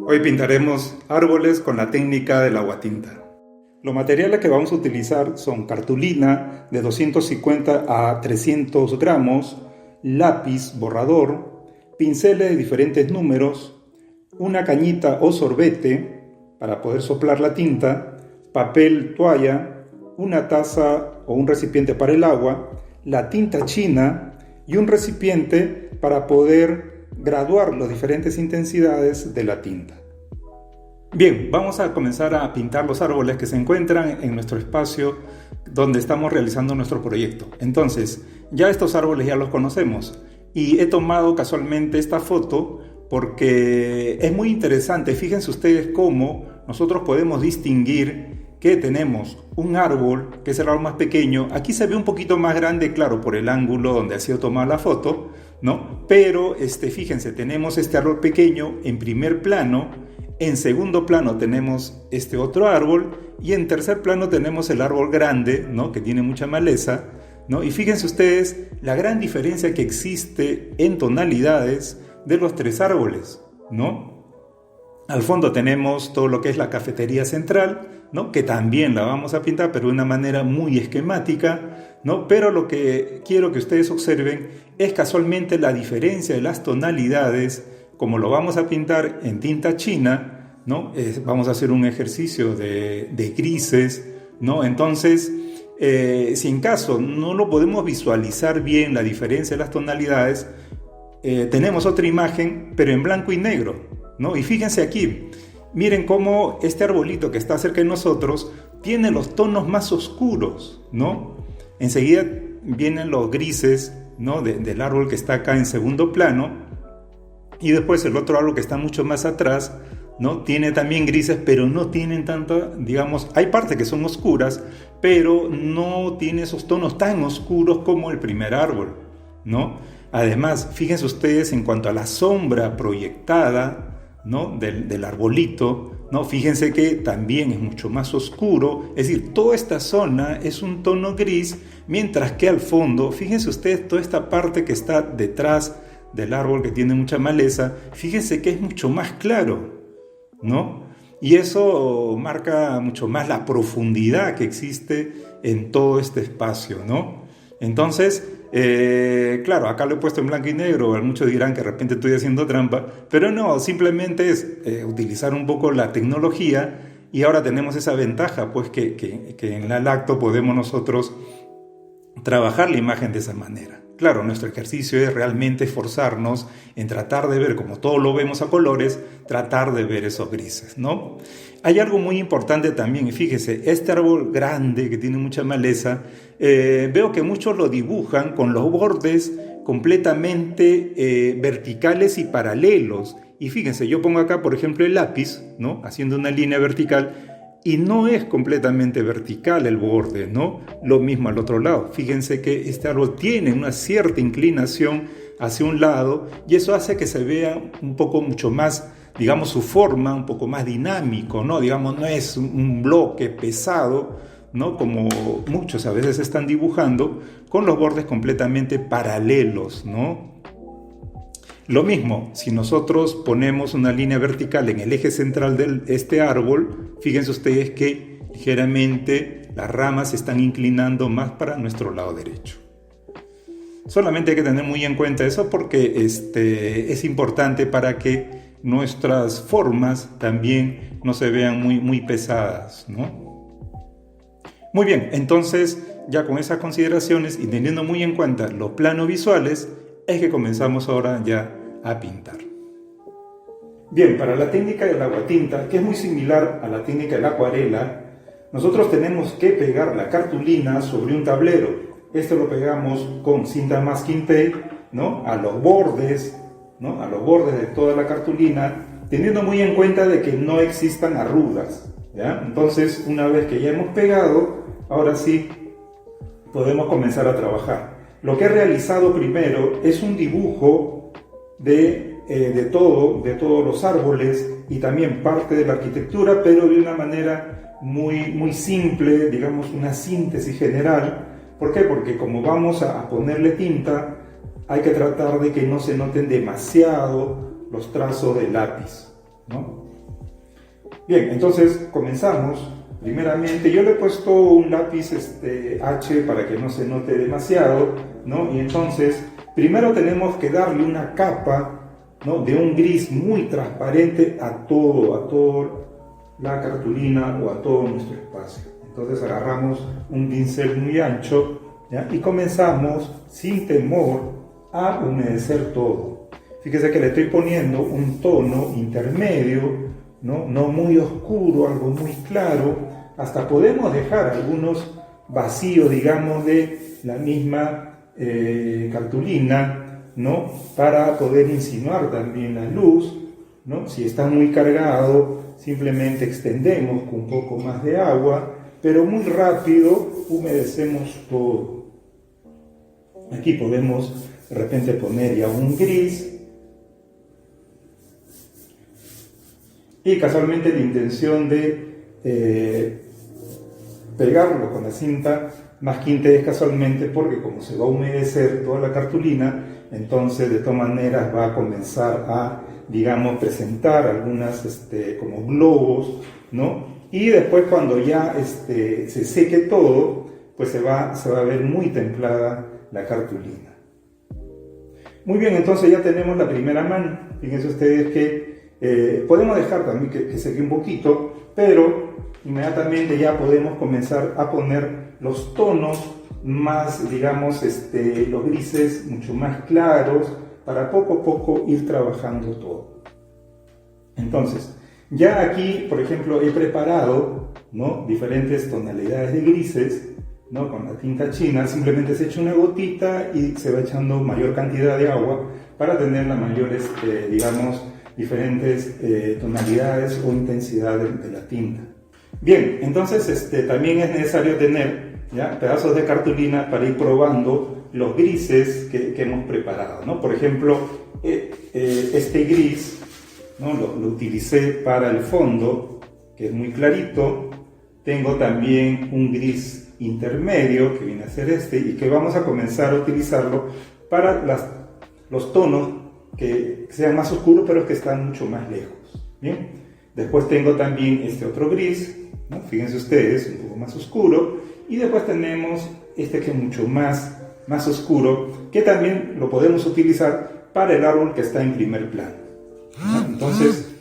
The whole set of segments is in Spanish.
Hoy pintaremos árboles con la técnica del aguatinta. Los materiales que vamos a utilizar son cartulina de 250 a 300 gramos, lápiz borrador, pinceles de diferentes números, una cañita o sorbete para poder soplar la tinta, papel toalla, una taza o un recipiente para el agua, la tinta china y un recipiente para poder graduar las diferentes intensidades de la tinta. Bien, vamos a comenzar a pintar los árboles que se encuentran en nuestro espacio donde estamos realizando nuestro proyecto. Entonces, ya estos árboles ya los conocemos y he tomado casualmente esta foto porque es muy interesante. Fíjense ustedes cómo nosotros podemos distinguir que tenemos un árbol, que es el árbol más pequeño. Aquí se ve un poquito más grande, claro, por el ángulo donde ha sido tomada la foto, ¿no? Pero fíjense, tenemos este árbol pequeño en primer plano. En segundo plano tenemos este otro árbol y en tercer plano tenemos el árbol grande, ¿no? Que tiene mucha maleza, ¿no? Y fíjense ustedes la gran diferencia que existe en tonalidades de los tres árboles, ¿no? Al fondo tenemos todo lo que es la cafetería central, ¿no? Que también la vamos a pintar, pero de una manera muy esquemática, ¿no? Pero lo que quiero que ustedes observen es casualmente la diferencia de las tonalidades. Como lo vamos a pintar en tinta china, ¿no? Vamos a hacer un ejercicio de grises, ¿no? Entonces, si en caso no lo podemos visualizar bien la diferencia de las tonalidades, tenemos otra imagen, pero en blanco y negro, ¿no? Y fíjense aquí, miren cómo este arbolito que está cerca de nosotros tiene los tonos más oscuros, ¿no? Enseguida vienen los grises, ¿no? Del árbol que está acá en segundo plano. Y después el otro árbol que está mucho más atrás, ¿no? Tiene también grises, pero no tienen tanto, digamos, hay partes que son oscuras, pero no tiene esos tonos tan oscuros como el primer árbol, ¿no? Además, fíjense ustedes en cuanto a la sombra proyectada, ¿no? del arbolito, ¿no? Fíjense que también es mucho más oscuro, es decir, toda esta zona es un tono gris, mientras que al fondo, fíjense ustedes toda esta parte que está detrás del árbol que tiene mucha maleza, fíjense que es mucho más claro, ¿no? Y eso marca mucho más la profundidad que existe en todo este espacio, ¿no? Entonces, claro, acá lo he puesto en blanco y negro, muchos dirán que de repente estoy haciendo trampa, pero no, simplemente es utilizar un poco la tecnología y ahora tenemos esa ventaja, pues que en la Lacto podemos nosotros trabajar la imagen de esa manera. Claro, nuestro ejercicio es realmente esforzarnos en tratar de ver, como todo lo vemos a colores, tratar de ver esos grises, ¿no? Hay algo muy importante también, y fíjese, este árbol grande que tiene mucha maleza, veo que muchos lo dibujan con los bordes completamente verticales y paralelos. Y fíjense, yo pongo acá, por ejemplo, el lápiz, ¿no? Haciendo una línea vertical, y no es completamente vertical el borde, ¿no? Lo mismo al otro lado. Fíjense que este árbol tiene una cierta inclinación hacia un lado y eso hace que se vea un poco mucho más, digamos, su forma un poco más dinámico, ¿no? Digamos, no es un bloque pesado, ¿no? Como muchos a veces están dibujando, con los bordes completamente paralelos, ¿no? Lo mismo, si nosotros ponemos una línea vertical en el eje central de este árbol, fíjense ustedes que ligeramente las ramas se están inclinando más para nuestro lado derecho. Solamente hay que tener muy en cuenta eso porque es importante para que nuestras formas también no se vean muy pesadas, ¿no? Muy bien, entonces ya con esas consideraciones y teniendo muy en cuenta los planos visuales, es que comenzamos ahora ya a pintar. Bien, para la técnica del aguatinta, que es muy similar a la técnica de la acuarela, nosotros tenemos que pegar la cartulina sobre un tablero. Esto lo pegamos con cinta masking tape, ¿no? A los bordes, ¿no? A los bordes de toda la cartulina, teniendo muy en cuenta de que no existan arrugas, ¿ya? Entonces, una vez que ya hemos pegado, ahora sí podemos comenzar a trabajar. Lo que he realizado primero es un dibujo de todos los árboles y también parte de la arquitectura, pero de una manera muy simple, digamos una síntesis general. ¿Por qué? Porque como vamos a ponerle tinta, hay que tratar de que no se noten demasiado los trazos del lápiz, ¿no? Bien, entonces comenzamos. Primeramente yo le he puesto un lápiz H para que no se note demasiado, ¿no? Y entonces primero tenemos que darle una capa, ¿no?, de un gris muy transparente a todo la cartulina o a todo nuestro espacio. Entonces agarramos un pincel muy ancho, ¿ya?, y comenzamos sin temor a humedecer todo. Fíjese que le estoy poniendo un tono intermedio, no muy oscuro, algo muy claro. Hasta podemos dejar algunos vacíos, digamos, de la misma cartulina, ¿no?, para poder insinuar también la luz, ¿no? Si está muy cargado, simplemente extendemos con un poco más de agua, pero muy rápido humedecemos todo. Aquí podemos de repente poner ya un gris. Y casualmente la intención de pegarlo con la cinta masquinte es casualmente porque como se va a humedecer toda la cartulina, entonces de todas maneras va a comenzar a, digamos, presentar algunas como globos, ¿no? Y después cuando ya se seque todo, pues se va a ver muy templada la cartulina. Muy bien, entonces ya tenemos la primera mano. Fíjense ustedes que podemos dejar también que seque un poquito, pero inmediatamente ya podemos comenzar a poner los tonos más, digamos, los grises mucho más claros, para poco a poco ir trabajando todo. Entonces, ya aquí, por ejemplo, he preparado, ¿no?, diferentes tonalidades de grises, ¿no?, con la tinta china. Simplemente se echa una gotita y se va echando mayor cantidad de agua para tener las mayores, digamos, diferentes tonalidades o intensidades de la tinta. Bien, entonces también es necesario tener ya pedazos de cartulina para ir probando los grises que hemos preparado, ¿no? Por ejemplo, este gris, ¿no?, lo utilicé para el fondo, que es muy clarito. Tengo también un gris intermedio, que viene a ser y que vamos a comenzar a utilizarlo para los tonos que sean más oscuros, pero que están mucho más lejos. Bien, después tengo también este otro gris, ¿no?, fíjense ustedes, un poco más oscuro, y después tenemos que es mucho más oscuro, que también lo podemos utilizar para el árbol que está en primer plano, ¿no? Entonces,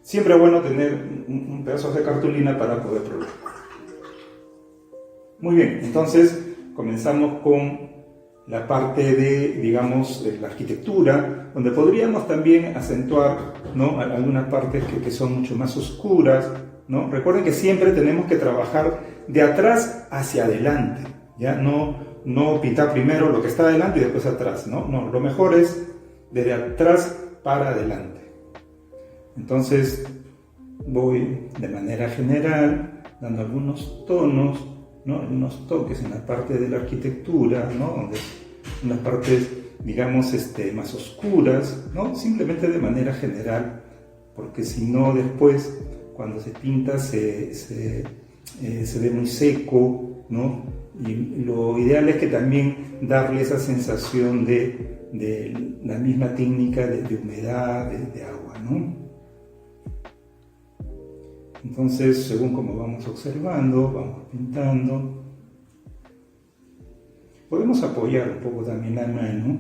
siempre es bueno tener un pedazo de cartulina para poder probar. Muy bien, entonces comenzamos con la parte de, digamos, la arquitectura, donde podríamos también acentuar, ¿no?, algunas partes que son mucho más oscuras, ¿no? Recuerden que siempre tenemos que trabajar de atrás hacia adelante, ¿ya? No pintar primero lo que está adelante y después atrás, ¿no? No, lo mejor es desde atrás para adelante. Entonces voy de manera general dando algunos tonos, ¿no?, unos toques en la parte de la arquitectura, ¿no?, donde en las partes, digamos, más oscuras, ¿no?, simplemente de manera general, porque si no después cuando se pinta se ve muy seco, ¿no? Y lo ideal es que también darle esa sensación de la misma técnica de humedad, de agua, ¿no? Entonces, según como vamos observando, vamos pintando. Podemos apoyar un poco también la mano,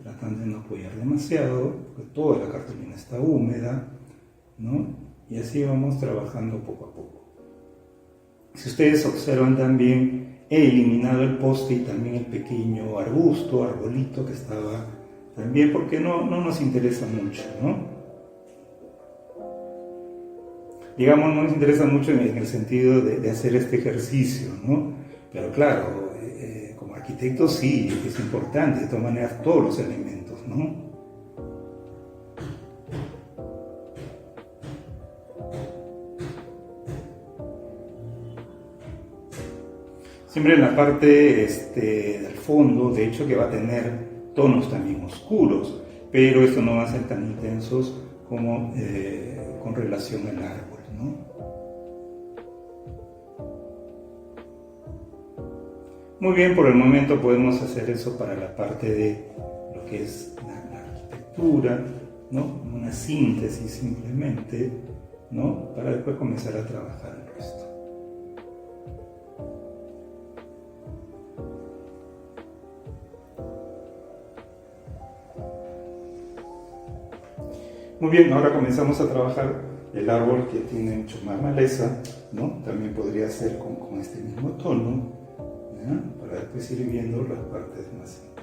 tratando de no apoyar demasiado, porque toda la cartulina está húmeda, ¿no? Y así vamos trabajando poco a poco. Si ustedes observan también, he eliminado el poste y también el pequeño arbolito que estaba también, porque no nos interesa mucho, ¿no? Digamos, no nos interesa mucho en el sentido de hacer este ejercicio, ¿no? Pero claro, como arquitecto sí, es importante, de todas maneras, todos los elementos, ¿no? Siempre en la parte del fondo, de hecho, que va a tener tonos también oscuros, pero esto no va a ser tan intensos como con relación al árbol, ¿no? Muy bien, por el momento podemos hacer eso para la parte de los lo que es la arquitectura, ¿no? Una síntesis simplemente, ¿no? Para después comenzar a trabajar el resto. Muy bien, ahora comenzamos a trabajar el árbol que tiene mucho más maleza, ¿no? También podría ser con este mismo tono, ¿ya? Para después ir viendo las partes más intensas.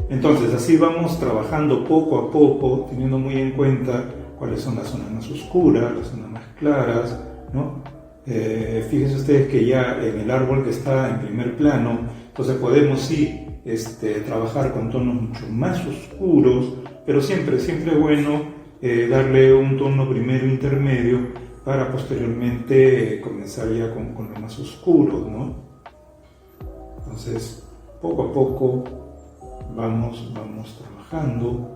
Entonces, así vamos trabajando poco a poco, teniendo muy en cuenta cuáles son las zonas más oscuras, las zonas más claras, ¿no? Fíjense ustedes que ya en el árbol que está en primer plano, entonces podemos sí trabajar con tonos mucho más oscuros, pero siempre es bueno darle un tono primero intermedio para posteriormente comenzar ya con lo más oscuro, ¿no? Entonces, poco a poco vamos trabajando.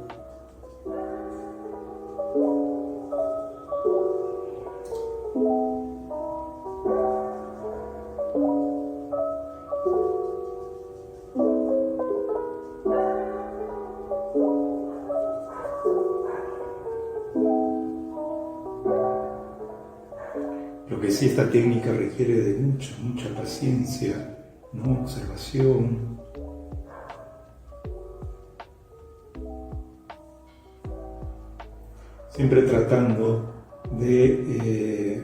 Lo que sí, esta técnica requiere de mucha paciencia, ¿no? Observación. Siempre tratando de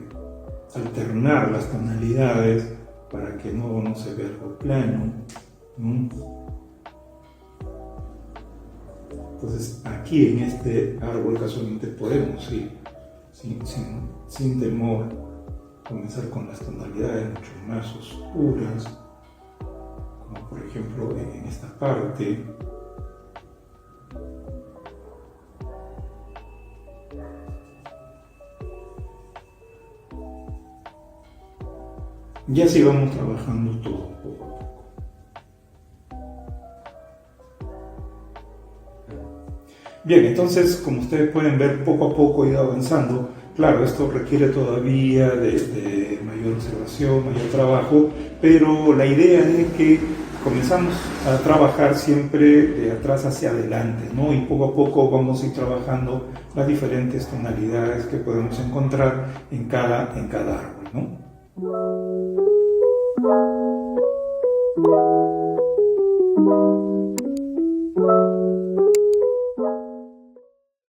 alternar las tonalidades para que no se vea algo plano, ¿no? Entonces aquí en este árbol casualmente podemos ir sin temor comenzar con las tonalidades mucho más oscuras, como por ejemplo en esta parte. Y así vamos trabajando todo poco a poco. Bien, entonces como ustedes pueden ver, poco a poco he ido avanzando, Claro, esto requiere todavía de mayor observación, mayor trabajo, pero la idea es que comenzamos a trabajar siempre de atrás hacia adelante, ¿no? Y poco a poco vamos a ir trabajando las diferentes tonalidades que podemos encontrar en cada árbol, ¿no?